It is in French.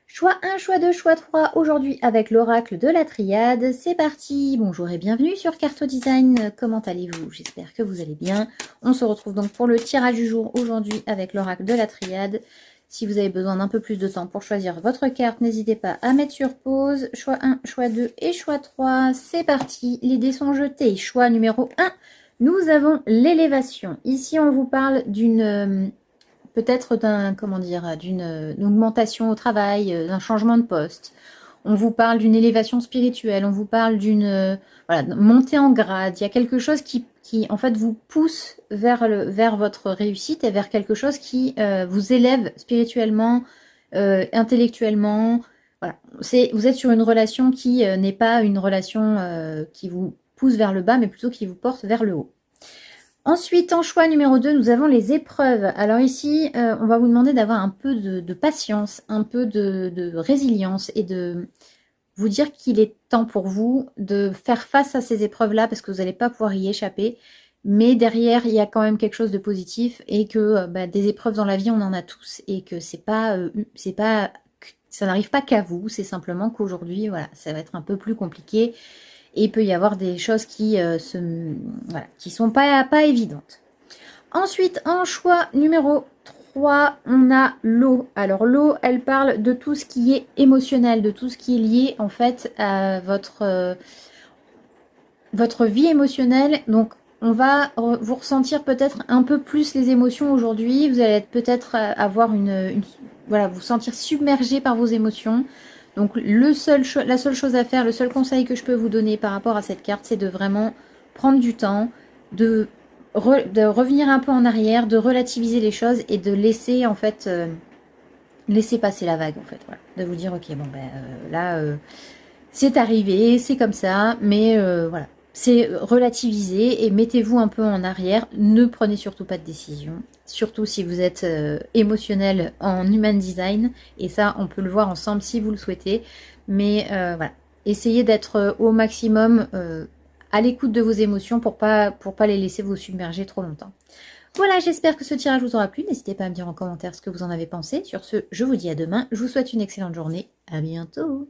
Choix 1, choix 2, choix 3, aujourd'hui avec l'oracle de la triade. C'est parti. Bonjour et bienvenue sur Carto Design. Comment allez-vous? J'espère que vous allez bien. On se retrouve donc pour le tirage du jour aujourd'hui avec l'oracle de la triade. Si vous avez besoin d'un peu plus de temps pour choisir votre carte, n'hésitez pas à mettre sur pause. Choix 1, choix 2 et choix 3. C'est parti. Les dés sont jetés. Choix numéro 1. Nous avons l'élévation. Ici, on vous parle d'une... peut-être d'une augmentation au travail, d'un changement de poste. On vous parle d'une élévation spirituelle, on vous parle d'une montée en grade. Il y a quelque chose qui en fait vous pousse vers votre réussite et vers quelque chose qui vous élève spirituellement, intellectuellement. Voilà. Vous êtes sur une relation qui n'est pas une relation qui vous pousse vers le bas, mais plutôt qui vous porte vers le haut. Ensuite, en choix numéro 2, nous avons les épreuves. Alors ici, on va vous demander d'avoir un peu de patience, un peu de résilience et de vous dire qu'il est temps pour vous de faire face à ces épreuves-là parce que vous n'allez pas pouvoir y échapper. Mais derrière, il y a quand même quelque chose de positif et que des épreuves dans la vie, on en a tous et que ça n'arrive pas qu'à vous. C'est simplement qu'aujourd'hui, voilà, ça va être un peu plus compliqué. Et il peut y avoir des choses qui sont pas évidentes. Ensuite, en choix numéro 3, on a l'eau. Alors l'eau, elle parle de tout ce qui est émotionnel, de tout ce qui est lié en fait à votre vie émotionnelle. Donc on va vous ressentir peut-être un peu plus les émotions aujourd'hui. Vous allez peut-être avoir vous sentir submergé par vos émotions. Donc la seule chose à faire, le seul conseil que je peux vous donner par rapport à cette carte, c'est de vraiment prendre du temps, de revenir un peu en arrière, de relativiser les choses et de laisser en fait laisser passer la vague en fait. Voilà. De vous dire ok bon là c'est arrivé, c'est comme ça, mais voilà. C'est relativiser et mettez-vous un peu en arrière. Ne prenez surtout pas de décision. Surtout si vous êtes émotionnel en human design. Et ça, on peut le voir ensemble si vous le souhaitez. Mais voilà. Essayez d'être au maximum à l'écoute de vos émotions pour pas les laisser vous submerger trop longtemps. Voilà, j'espère que ce tirage vous aura plu. N'hésitez pas à me dire en commentaire ce que vous en avez pensé. Sur ce, je vous dis à demain. Je vous souhaite une excellente journée. À bientôt.